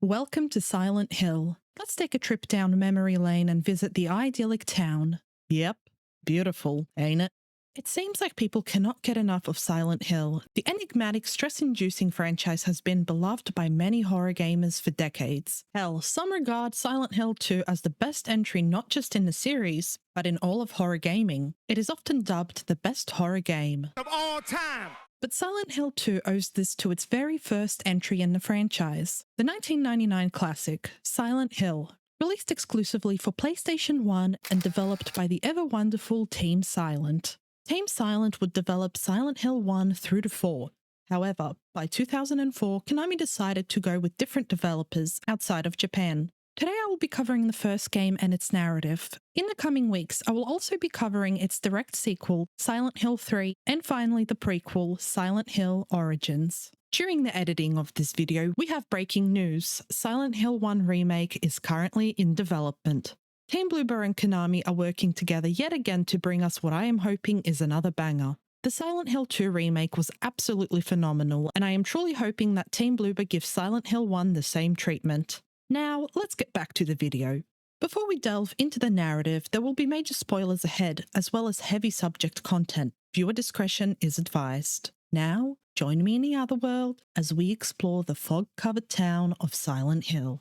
Welcome to Silent Hill. Let's take a trip down memory lane and visit the idyllic town. Yep, beautiful, ain't it? It seems like people cannot get enough of Silent Hill. The enigmatic, stress-inducing franchise has been beloved by many horror gamers for decades. Hell, some regard Silent Hill 2 as the best entry not just in the series, but in all of horror gaming. It is often dubbed the best horror game of all time. But Silent Hill 2 owes this to its very first entry in the franchise. The 1999 classic, Silent Hill, released exclusively for PlayStation 1 and developed by the ever-wonderful Team Silent. Team Silent would develop Silent Hill 1 through to 4. However, by 2004, Konami decided to go with different developers outside of Japan. Today I will be covering the first game and its narrative. In the coming weeks, I will also be covering its direct sequel, Silent Hill 3, and finally the prequel, Silent Hill Origins. During the editing of this video, we have breaking news. Silent Hill 1 Remake is currently in development. Team Bloober and Konami are working together yet again to bring us what I am hoping is another banger. The Silent Hill 2 remake was absolutely phenomenal, and I am truly hoping that Team Bloober gives Silent Hill 1 the same treatment. Now, let's get back to the video. Before we delve into the narrative, there will be major spoilers ahead, as well as heavy subject content. Viewer discretion is advised. Now, join me in the other world as we explore the fog-covered town of Silent Hill.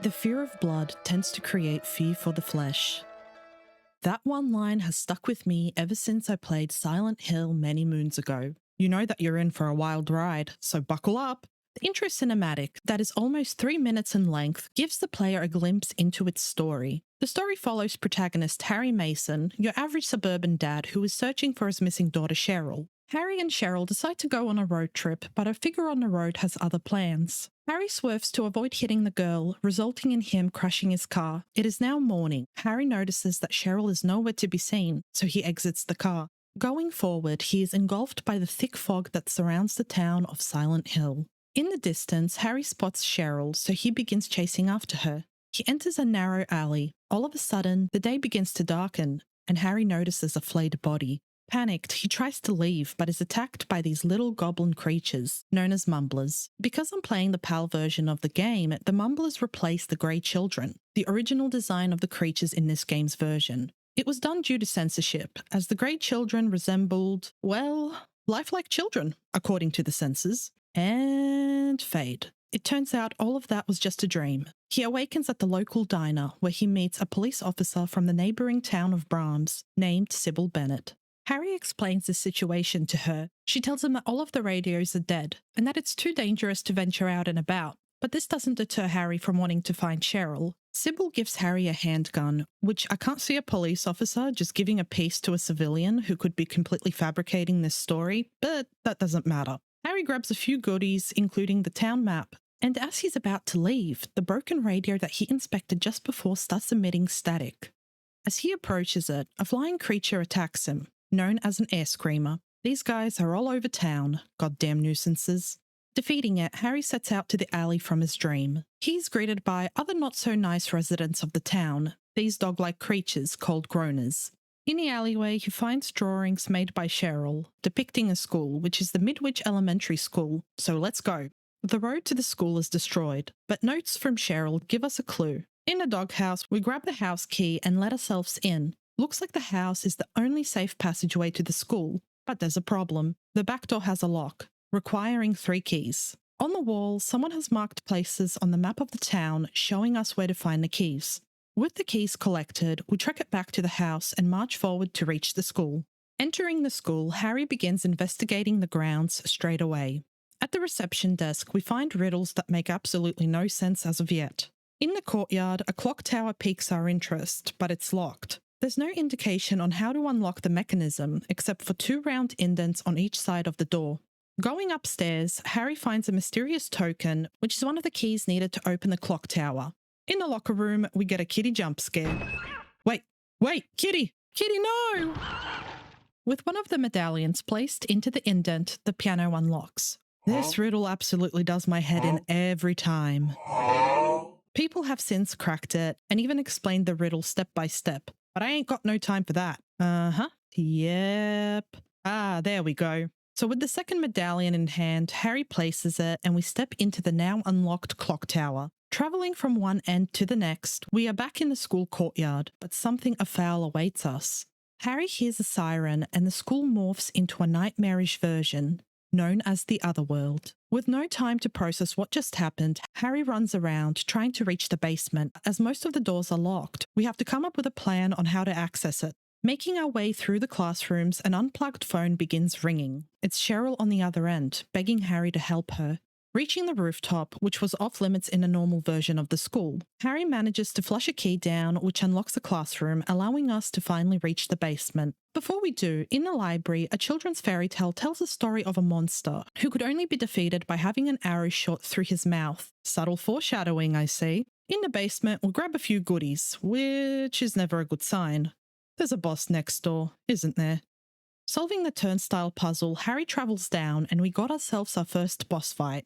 The fear of blood tends to create fear for the flesh. That one line has stuck with me ever since I played Silent Hill many moons ago. You know that you're in for a wild ride, so buckle up. The intro cinematic, that is almost 3 minutes in length, gives the player a glimpse into its story. The story follows protagonist Harry Mason, your average suburban dad who is searching for his missing daughter Cheryl. Harry and Cheryl decide to go on a road trip, but a figure on the road has other plans. Harry swerves to avoid hitting the girl, resulting in him crashing his car. It is now morning. Harry notices that Cheryl is nowhere to be seen, so he exits the car. Going forward, he is engulfed by the thick fog that surrounds the town of Silent Hill. In the distance, Harry spots Cheryl, so he begins chasing after her. He enters a narrow alley. All of a sudden, the day begins to darken, and Harry notices a flayed body. Panicked, he tries to leave, but is attacked by these little goblin creatures, known as mumblers. Because I'm playing the PAL version of the game, the mumblers replace the Grey Children, the original design of the creatures in this game's version. It was done due to censorship, as the Grey Children resembled, well, lifelike children, according to the censors. And fade. It turns out all of that was just a dream. He awakens at the local diner, where he meets a police officer from the neighbouring town of Brahms, named Sybil Bennett. Harry explains the situation to her. She tells him that all of the radios are dead, and that it's too dangerous to venture out and about. But this doesn't deter Harry from wanting to find Cheryl. Sybil gives Harry a handgun, which I can't see a police officer just giving a piece to a civilian who could be completely fabricating this story, but that doesn't matter. Harry grabs a few goodies, including the town map, and as he's about to leave, the broken radio that he inspected just before starts emitting static. As he approaches it, a flying creature attacks him, known as an air screamer. These guys are all over town, goddamn nuisances. Defeating it, Harry sets out to the alley from his dream. He's greeted by other not-so-nice residents of the town, these dog-like creatures called groaners. In the alleyway, he finds drawings made by Cheryl, depicting a school, which is the Midwitch Elementary School, so let's go. The road to the school is destroyed, but notes from Cheryl give us a clue. In the doghouse, we grab the house key and let ourselves in. Looks like the house is the only safe passageway to the school, but there's a problem. The back door has a lock, requiring 3 keys. On the wall, someone has marked places on the map of the town, showing us where to find the keys. With the keys collected, we trek it back to the house and march forward to reach the school. Entering the school, Harry begins investigating the grounds straight away. At the reception desk, we find riddles that make absolutely no sense as of yet. In the courtyard, a clock tower piques our interest, but it's locked. There's no indication on how to unlock the mechanism, except for 2 round indents on each side of the door. Going upstairs, Harry finds a mysterious token, which is one of the keys needed to open the clock tower. In the locker room, we get a kitty jump scare. Wait, kitty! Kitty, no! With one of the medallions placed into the indent, the piano unlocks. This riddle absolutely does my head in every time. People have since cracked it and even explained the riddle step by step, but I ain't got no time for that. Yep. Ah, there we go. So with the second medallion in hand, Harry places it and we step into the now unlocked clock tower. Travelling from one end to the next, we are back in the school courtyard, but something afoul awaits us. Harry hears a siren and the school morphs into a nightmarish version, known as the Otherworld. With no time to process what just happened, Harry runs around trying to reach the basement. As most of the doors are locked, we have to come up with a plan on how to access it. Making our way through the classrooms, an unplugged phone begins ringing. It's Cheryl on the other end, begging Harry to help her. Reaching the rooftop, which was off limits in a normal version of the school, Harry manages to flush a key down, which unlocks the classroom, allowing us to finally reach the basement. Before we do, in the library, a children's fairy tale tells the story of a monster who could only be defeated by having an arrow shot through his mouth. Subtle foreshadowing, I see. In the basement, we'll grab a few goodies, which is never a good sign. There's a boss next door, isn't there? Solving the turnstile puzzle, Harry travels down and we got ourselves our first boss fight.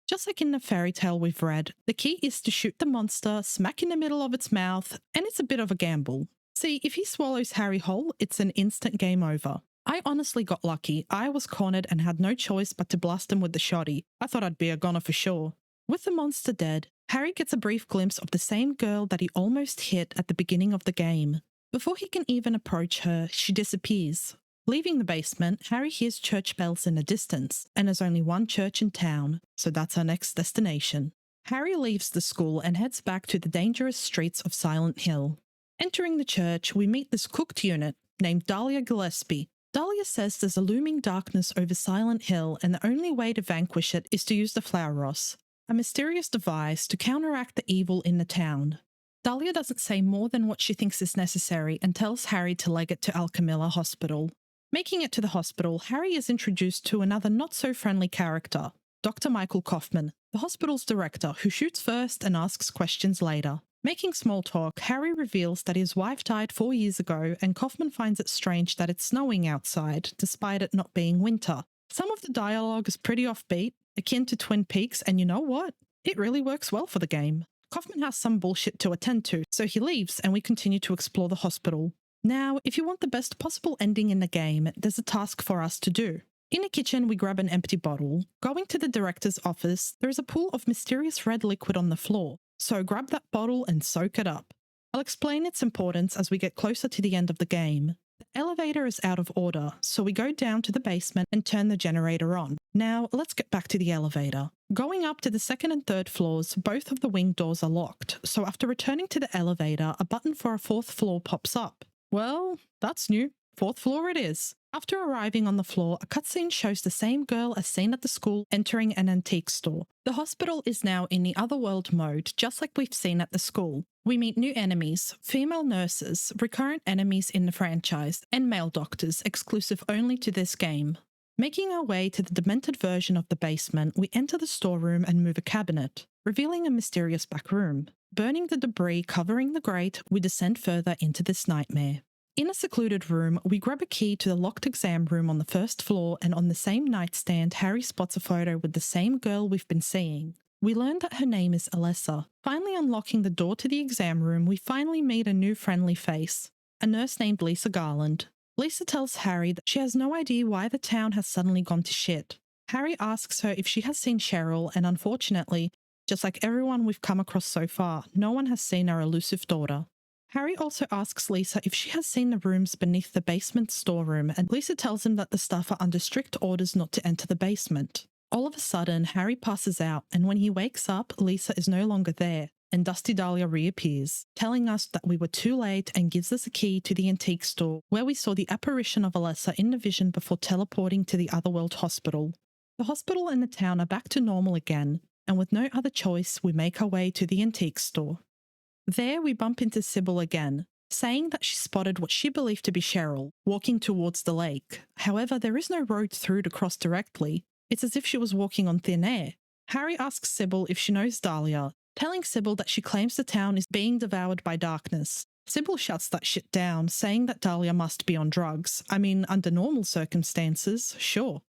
Just like in the fairy tale we've read, the key is to shoot the monster smack in the middle of its mouth, and it's a bit of a gamble. See, if he swallows Harry whole, it's an instant game over. I honestly got lucky. I was cornered and had no choice but to blast him with the shotty. I thought I'd be a goner for sure. With the monster dead, Harry gets a brief glimpse of the same girl that he almost hit at the beginning of the game. Before he can even approach her, she disappears. Leaving the basement, Harry hears church bells in the distance, and there's only one church in town, so that's our next destination. Harry leaves the school and heads back to the dangerous streets of Silent Hill. Entering the church, we meet this cooked unit named Dahlia Gillespie. Dahlia says there's a looming darkness over Silent Hill, and the only way to vanquish it is to use the Flower Ross, a mysterious device to counteract the evil in the town. Dahlia doesn't say more than what she thinks is necessary and tells Harry to leg it to Alchemilla Hospital. Making it to the hospital, Harry is introduced to another not-so-friendly character, Dr. Michael Kaufman, the hospital's director, who shoots first and asks questions later. Making small talk, Harry reveals that his wife died 4 years ago and Kaufman finds it strange that it's snowing outside, despite it not being winter. Some of the dialogue is pretty offbeat, akin to Twin Peaks, and you know what? It really works well for the game. Kaufman has some bullshit to attend to, so he leaves and we continue to explore the hospital. Now, if you want the best possible ending in the game, there's a task for us to do. In the kitchen, we grab an empty bottle. Going to the director's office, there is a pool of mysterious red liquid on the floor, so grab that bottle and soak it up. I'll explain its importance as we get closer to the end of the game. The elevator is out of order, so we go down to the basement and turn the generator on. Now, let's get back to the elevator. Going up to the second and third floors, both of the wing doors are locked, so after returning to the elevator, a button for a fourth floor pops up. Well, that's new. Fourth floor it is. After arriving on the floor, a cutscene shows the same girl as seen at the school entering an antique store. The hospital is now in the Otherworld mode, just like we've seen at the school. We meet new enemies, female nurses, recurrent enemies in the franchise, and male doctors, exclusive only to this game. Making our way to the demented version of the basement, we enter the storeroom and move a cabinet, revealing a mysterious back room. Burning the debris covering the grate, we descend further into this nightmare. In a secluded room, we grab a key to the locked exam room on the first floor, and on the same nightstand, Harry spots a photo with the same girl we've been seeing. We learn that her name is Alessa. Finally unlocking the door to the exam room, we finally meet a new friendly face, a nurse named Lisa Garland. Lisa tells Harry that she has no idea why the town has suddenly gone to shit. Harry asks her if she has seen Cheryl, and unfortunately, just like everyone we've come across so far, no one has seen our elusive daughter. Harry also asks Lisa if she has seen the rooms beneath the basement storeroom, and Lisa tells him that the staff are under strict orders not to enter the basement. All of a sudden, Harry passes out, and when he wakes up, Lisa is no longer there, and Dusty Dahlia reappears, telling us that we were too late and gives us a key to the antique store, where we saw the apparition of Alessa in the vision before teleporting to the Otherworld Hospital. The hospital and the town are back to normal again, and with no other choice, we make our way to the antique store. There we bump into Sybil again, saying that she spotted what she believed to be Cheryl, walking towards the lake. However, there is no road through to cross directly. It's as if she was walking on thin air. Harry asks Sybil if she knows Dahlia, telling Sybil that she claims the town is being devoured by darkness. Sybil shuts that shit down, saying that Dahlia must be on drugs. I mean, under normal circumstances, sure.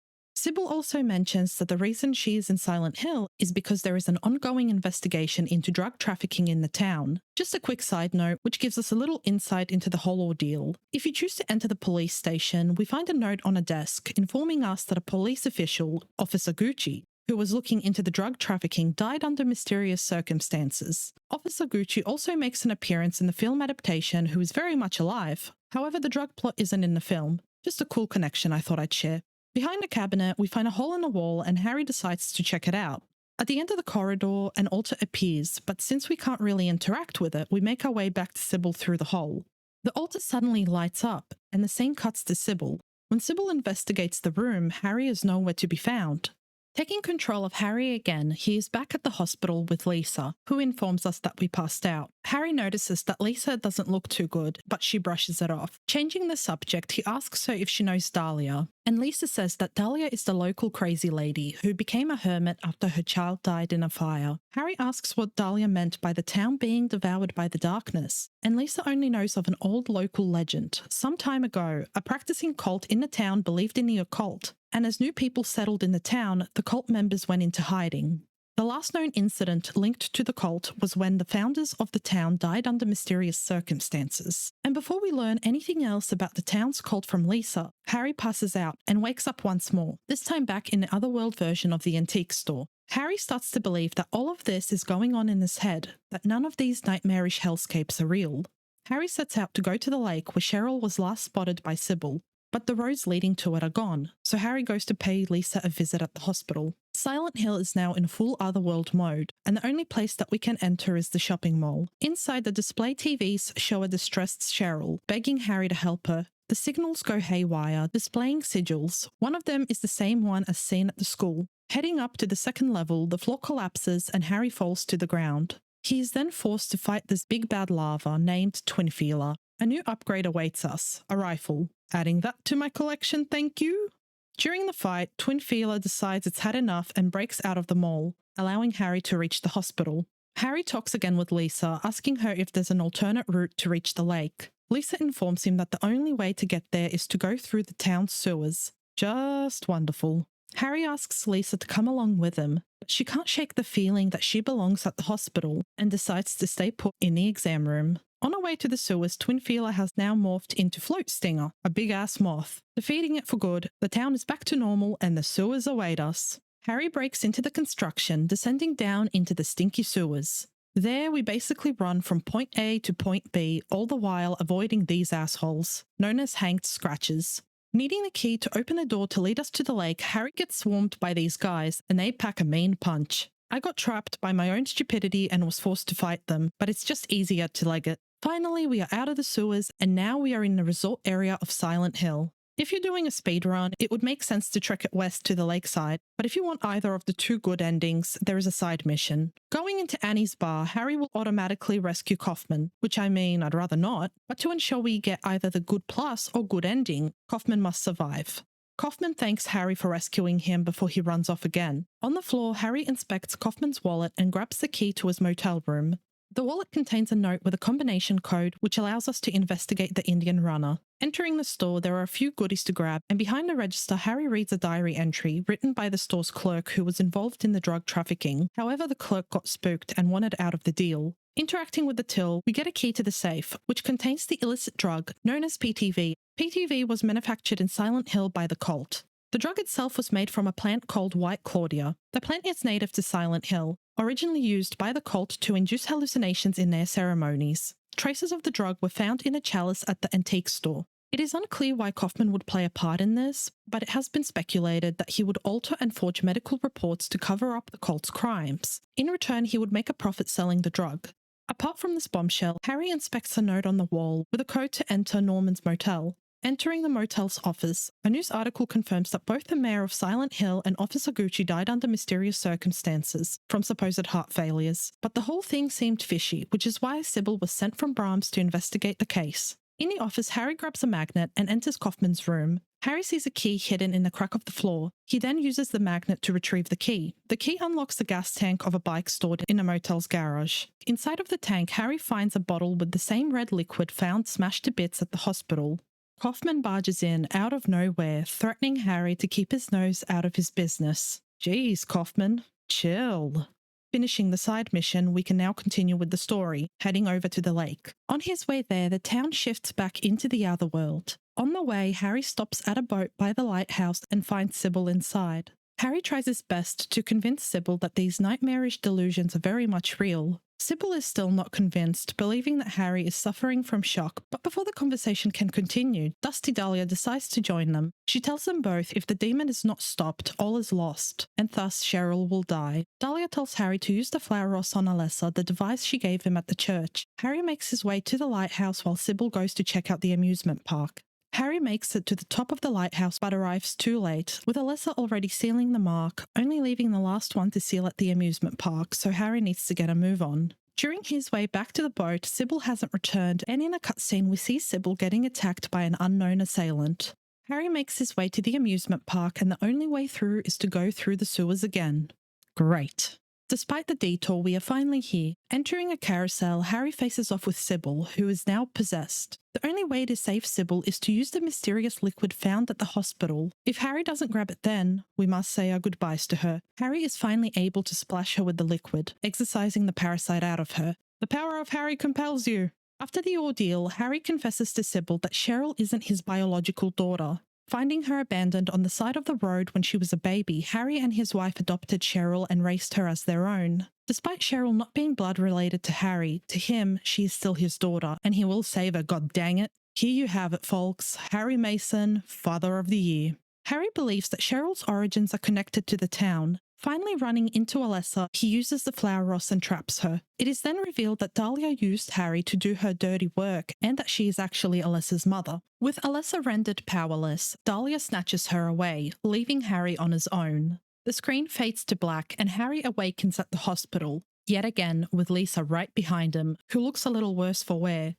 Sybil also mentions that the reason she is in Silent Hill is because there is an ongoing investigation into drug trafficking in the town. Just a quick side note, which gives us a little insight into the whole ordeal. If you choose to enter the police station, we find a note on a desk informing us that a police official, Officer Gucci, who was looking into the drug trafficking, died under mysterious circumstances. Officer Gucci also makes an appearance in the film adaptation, who is very much alive. However, the drug plot isn't in the film. Just a cool connection I thought I'd share. Behind a cabinet, we find a hole in the wall and Harry decides to check it out. At the end of the corridor, an altar appears, but since we can't really interact with it, we make our way back to Sybil through the hole. The altar suddenly lights up, and the scene cuts to Sybil. When Sybil investigates the room, Harry is nowhere to be found. Taking control of Harry again, he is back at the hospital with Lisa, who informs us that we passed out. Harry notices that Lisa doesn't look too good, but she brushes it off. Changing the subject, he asks her if she knows Dahlia, and Lisa says that Dahlia is the local crazy lady who became a hermit after her child died in a fire. Harry asks what Dahlia meant by the town being devoured by the darkness, and Lisa only knows of an old local legend. Some time ago, a practicing cult in the town believed in the occult, and as new people settled in the town, the cult members went into hiding. The last known incident linked to the cult was when the founders of the town died under mysterious circumstances. And before we learn anything else about the town's cult from Lisa, Harry passes out and wakes up once more, this time back in the otherworld version of the antique store. Harry starts to believe that all of this is going on in his head, that none of these nightmarish hellscapes are real. Harry sets out to go to the lake where Cheryl was last spotted by Sybil, but the roads leading to it are gone, so Harry goes to pay Lisa a visit at the hospital. Silent Hill is now in full otherworld mode, and the only place that we can enter is the shopping mall. Inside, the display TVs show a distressed Cheryl, begging Harry to help her. The signals go haywire, displaying sigils. One of them is the same one as seen at the school. Heading up to the second level, the floor collapses and Harry falls to the ground. He is then forced to fight this big bad lava named Twin Feeler. A new upgrade awaits us, a rifle. Adding that to my collection, thank you. During the fight, Twin Feeler decides it's had enough and breaks out of the mall, allowing Harry to reach the hospital. Harry talks again with Lisa, asking her if there's an alternate route to reach the lake. Lisa informs him that the only way to get there is to go through the town's sewers. Just wonderful. Harry asks Lisa to come along with him, but she can't shake the feeling that she belongs at the hospital and decides to stay put in the exam room. On our way to the sewers, Twin Feeler has now morphed into Float Stinger, a big-ass moth. Defeating it for good, the town is back to normal and the sewers await us. Harry breaks into the construction, descending down into the stinky sewers. There, we basically run from point A to point B, all the while avoiding these assholes, known as hanged scratches. Needing the key to open the door to lead us to the lake, Harry gets swarmed by these guys, and they pack a mean punch. I got trapped by my own stupidity and was forced to fight them, but it's just easier to leg it. Finally, we are out of the sewers, and now we are in the resort area of Silent Hill. If you're doing a speedrun, it would make sense to trek it west to the lakeside, but if you want either of the two good endings, there is a side mission. Going into Annie's bar, Harry will automatically rescue Kaufman, which I mean, I'd rather not, but to ensure we get either the good plus or good ending, Kaufman must survive. Kaufman thanks Harry for rescuing him before he runs off again. On the floor, Harry inspects Kaufman's wallet and grabs the key to his motel room. The wallet contains a note with a combination code which allows us to investigate the Indian runner. Entering the store, there are a few goodies to grab, and behind the register, Harry reads a diary entry written by the store's clerk who was involved in the drug trafficking. However, the clerk got spooked and wanted out of the deal. Interacting with the till, we get a key to the safe, which contains the illicit drug known as PTV. PTV was manufactured in Silent Hill by the cult. The drug itself was made from a plant called White Claudia. The plant is native to Silent Hill, originally used by the cult to induce hallucinations in their ceremonies. Traces of the drug were found in a chalice at the antique store. It is unclear why Kaufman would play a part in this, but it has been speculated that he would alter and forge medical reports to cover up the cult's crimes. In return, he would make a profit selling the drug. Apart from this bombshell, Harry inspects a note on the wall with a code to enter Norman's motel. Entering the motel's office, a news article confirms that both the mayor of Silent Hill and Officer Gucci died under mysterious circumstances from supposed heart failures. But the whole thing seemed fishy, which is why Sybil was sent from Brahms to investigate the case. In the office, Harry grabs a magnet and enters Kaufman's room. Harry sees a key hidden in the crack of the floor. He then uses the magnet to retrieve the key. The key unlocks the gas tank of a bike stored in a motel's garage. Inside of the tank, Harry finds a bottle with the same red liquid found smashed to bits at the hospital. Kaufman barges in out of nowhere, threatening Harry to keep his nose out of his business. Geez, Kaufman, chill. Finishing the side mission, we can now continue with the story, heading over to the lake. On his way there, the town shifts back into the other world. On the way, Harry stops at a boat by the lighthouse and finds Sybil inside. Harry tries his best to convince Sybil that these nightmarish delusions are very much real. Sybil is still not convinced, believing that Harry is suffering from shock, but before the conversation can continue, Dusty Dahlia decides to join them. She tells them both if the demon is not stopped, all is lost, and thus Cheryl will die. Dahlia tells Harry to use the flower ross on Alessa, the device she gave him at the church. Harry makes his way to the lighthouse while Sybil goes to check out the amusement park. Harry makes it to the top of the lighthouse but arrives too late, with Alessa already sealing the mark, only leaving the last one to seal at the amusement park, so Harry needs to get a move on. During his way back to the boat, Sybil hasn't returned, and in a cutscene we see Sybil getting attacked by an unknown assailant. Harry makes his way to the amusement park, and the only way through is to go through the sewers again. Great. Despite the detour, we are finally here. Entering a carousel, Harry faces off with Sybil, who is now possessed. The only way to save Sybil is to use the mysterious liquid found at the hospital. If Harry doesn't grab it then, we must say our goodbyes to her. Harry is finally able to splash her with the liquid, exorcising the parasite out of her. The power of Harry compels you. After the ordeal, Harry confesses to Sybil that Cheryl isn't his biological daughter. Finding her abandoned on the side of the road when she was a baby, Harry and his wife adopted Cheryl and raised her as their own. Despite Cheryl not being blood related to Harry, to him, she is still his daughter, and he will save her, god dang it. Here you have it, folks. Harry Mason, Father of the Year. Harry believes that Cheryl's origins are connected to the town. Finally running into Alessa, he uses the flower ross and traps her. It is then revealed that Dahlia used Harry to do her dirty work, and that she is actually Alessa's mother. With Alessa rendered powerless, Dahlia snatches her away, leaving Harry on his own. The screen fades to black and Harry awakens at the hospital, yet again with Lisa right behind him, who looks a little worse for wear.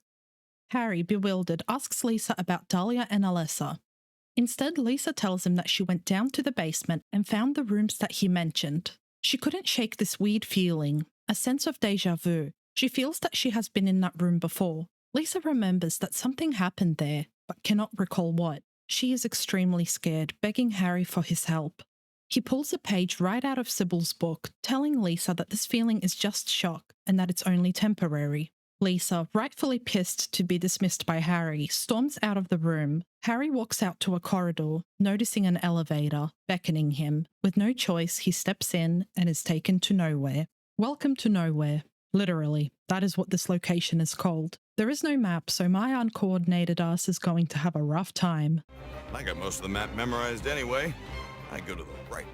Harry, bewildered, asks Lisa about Dahlia and Alessa. Instead, Lisa tells him that she went down to the basement and found the rooms that he mentioned. She couldn't shake this weird feeling, a sense of déjà vu. She feels that she has been in that room before. Lisa remembers that something happened there, but cannot recall what. She is extremely scared, begging Harry for his help. He pulls a page right out of Sybil's book, telling Lisa that this feeling is just shock and that it's only temporary. Lisa, rightfully pissed to be dismissed by Harry, storms out of the room. Harry walks out to a corridor, noticing an elevator, beckoning him. With no choice, he steps in and is taken to nowhere. Welcome to nowhere. Literally, that is what this location is called. There is no map, so my uncoordinated ass is going to have a rough time. I got most of the map memorized anyway. I go to the right.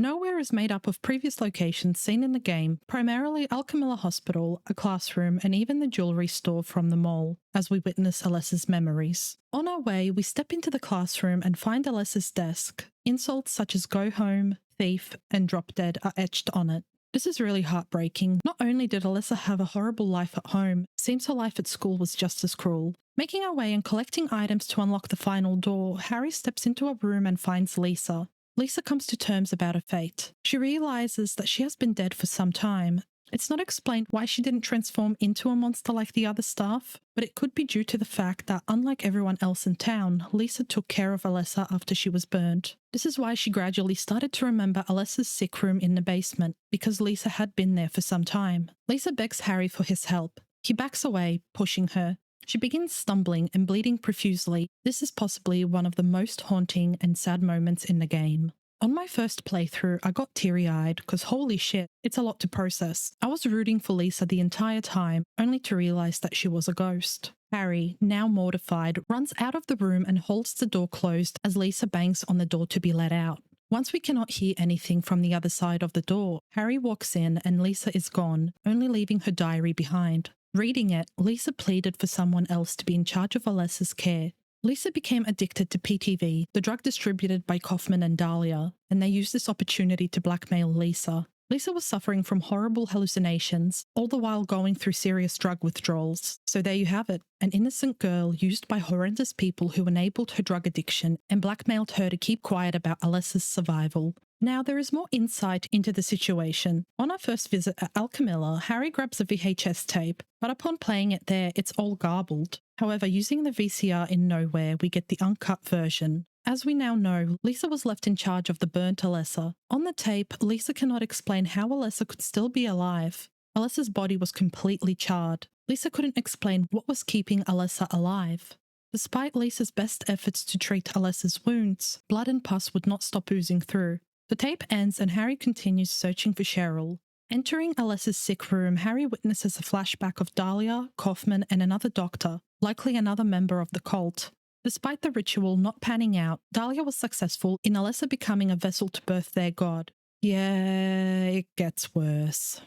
Nowhere is made up of previous locations seen in the game, primarily Alchemilla Hospital, a classroom, and even the jewellery store from the mall, as we witness Alessa's memories. On our way, we step into the classroom and find Alessa's desk. Insults such as go home, thief, and drop dead are etched on it. This is really heartbreaking. Not only did Alessa have a horrible life at home, it seems her life at school was just as cruel. Making our way and collecting items to unlock the final door, Harry steps into a room and finds Lisa. Lisa comes to terms about her fate. She realizes that she has been dead for some time. It's not explained why she didn't transform into a monster like the other staff, but it could be due to the fact that, unlike everyone else in town, Lisa took care of Alessa after she was burned. This is why she gradually started to remember Alessa's sick room in the basement, because Lisa had been there for some time. Lisa begs Harry for his help. He backs away, pushing her. She begins stumbling and bleeding profusely. This is possibly one of the most haunting and sad moments in the game. On my first playthrough, I got teary-eyed because holy shit, it's a lot to process. I was rooting for Lisa the entire time, only to realise that she was a ghost. Harry, now mortified, runs out of the room and holds the door closed as Lisa bangs on the door to be let out. Once we cannot hear anything from the other side of the door, Harry walks in and Lisa is gone, only leaving her diary behind. Reading it, Lisa pleaded for someone else to be in charge of Alessa's care. Lisa became addicted to PTV, the drug distributed by Kaufman and Dahlia, and they used this opportunity to blackmail Lisa. Lisa was suffering from horrible hallucinations, all the while going through serious drug withdrawals. So there you have it, an innocent girl used by horrendous people who enabled her drug addiction and blackmailed her to keep quiet about Alessa's survival. Now, there is more insight into the situation. On our first visit at Alchemilla, Harry grabs a VHS tape, but upon playing it there, it's all garbled. However, using the VCR in Nowhere, we get the uncut version. As we now know, Lisa was left in charge of the burnt Alessa. On the tape, Lisa cannot explain how Alessa could still be alive. Alessa's body was completely charred. Lisa couldn't explain what was keeping Alessa alive. Despite Lisa's best efforts to treat Alessa's wounds, blood and pus would not stop oozing through. The tape ends and Harry continues searching for Cheryl. Entering Alessa's sick room, Harry witnesses a flashback of Dahlia, Kaufman, and another doctor, likely another member of the cult. Despite the ritual not panning out, Dahlia was successful in Alessa becoming a vessel to birth their god. Yeah, it gets worse.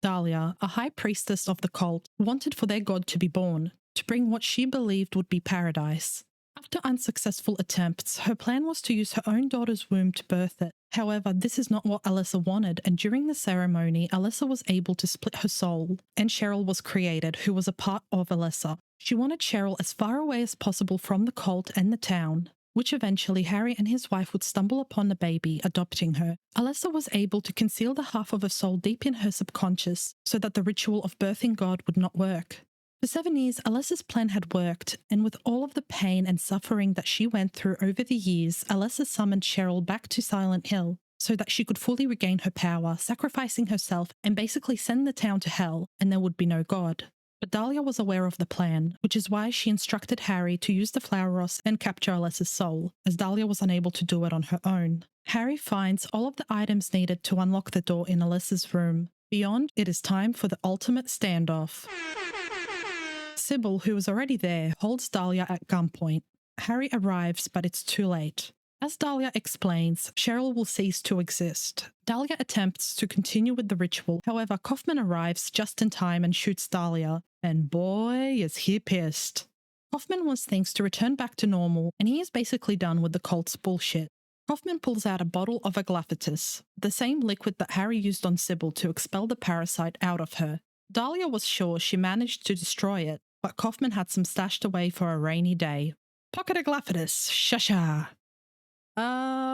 Dahlia, a high priestess of the cult, wanted for their god to be born, to bring what she believed would be paradise. After unsuccessful attempts, her plan was to use her own daughter's womb to birth it. However, this is not what Alessa wanted, and during the ceremony, Alessa was able to split her soul, and Cheryl was created, who was a part of Alessa. She wanted Cheryl as far away as possible from the cult and the town, which eventually Harry and his wife would stumble upon the baby, adopting her. Alessa was able to conceal the half of her soul deep in her subconscious, so that the ritual of birthing God would not work. For 7 years, Alessa's plan had worked, and with all of the pain and suffering that she went through over the years, Alessa summoned Cheryl back to Silent Hill so that she could fully regain her power, sacrificing herself and basically send the town to hell, and there would be no God. But Dahlia was aware of the plan, which is why she instructed Harry to use the flower ross and capture Alessa's soul, as Dahlia was unable to do it on her own. Harry finds all of the items needed to unlock the door in Alessa's room. Beyond, it is time for the ultimate standoff. Sybil, who is already there, holds Dahlia at gunpoint. Harry arrives, but it's too late. As Dahlia explains, Cheryl will cease to exist. Dahlia attempts to continue with the ritual, however, Kaufman arrives just in time and shoots Dahlia, and boy, is he pissed. Kaufman wants things to return back to normal, and he is basically done with the cult's bullshit. Kaufman pulls out a bottle of aglaophytis, the same liquid that Harry used on Sybil to expel the parasite out of her. Dahlia was sure she managed to destroy it, but Kaufman had some stashed away for a rainy day. Pocket aglaophytis, shasha.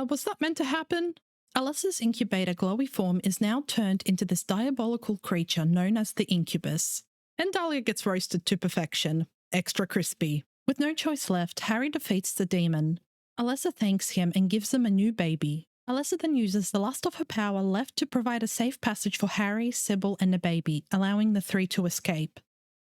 Was that meant to happen? Alessa's incubator glowy form is now turned into this diabolical creature known as the incubus. And Dahlia gets roasted to perfection. Extra crispy. With no choice left, Harry defeats the demon. Alessa thanks him and gives him a new baby. Alessa then uses the last of her power left to provide a safe passage for Harry, Sybil, and the baby, allowing the three to escape.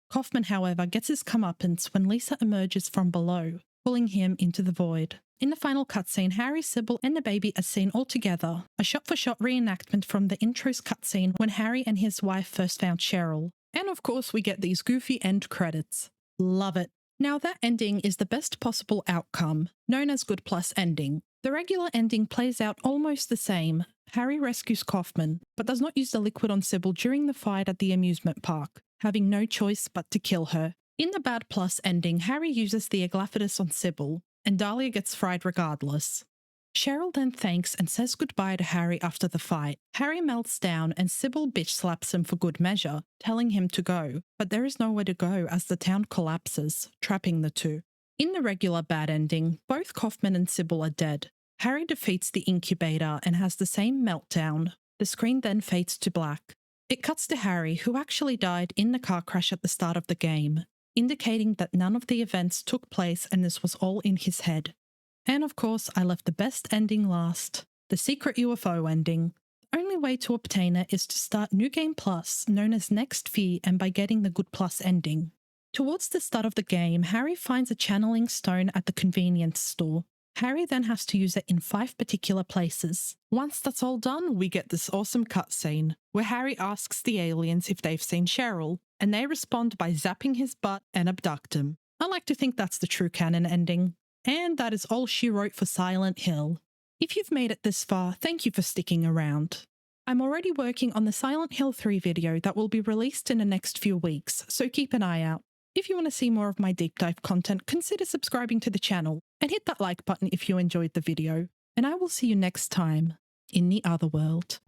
Kaufman, however, gets his comeuppance when Lisa emerges from below, pulling him into the void. In the final cutscene, Harry, Sybil, and the baby are seen all together, a shot-for-shot reenactment from the intro's cutscene when Harry and his wife first found Cheryl. And of course, we get these goofy end credits. Love it. Now that ending is the best possible outcome, known as Good Plus ending. The regular ending plays out almost the same. Harry rescues Kaufman, but does not use the liquid on Sybil during the fight at the amusement park, having no choice but to kill her. In the Bad Plus ending, Harry uses the aglaophytis on Sybil, and Dahlia gets fried regardless. Cheryl then thanks and says goodbye to Harry after the fight. Harry melts down and Sybil bitch slaps him for good measure, telling him to go, but there is nowhere to go as the town collapses, trapping the two. In the regular bad ending, both Kaufman and Sybil are dead. Harry defeats the incubator and has the same meltdown. The screen then fades to black. It cuts to Harry, who actually died in the car crash at the start of the game, indicating that none of the events took place and this was all in his head. And of course, I left the best ending last, the secret UFO ending. The only way to obtain it is to start New Game Plus, known as Next Fee, and by getting the Good Plus ending. Towards the start of the game, Harry finds a channeling stone at the convenience store. Harry then has to use it in 5 particular places. Once that's all done, we get this awesome cutscene, where Harry asks the aliens if they've seen Cheryl, and they respond by zapping his butt and abduct him. I like to think that's the true canon ending. And that is all she wrote for Silent Hill. If you've made it this far, thank you for sticking around. I'm already working on the Silent Hill 3 video that will be released in the next few weeks, so keep an eye out. If you want to see more of my deep dive content, consider subscribing to the channel and hit that like button if you enjoyed the video. And I will see you next time in the other world.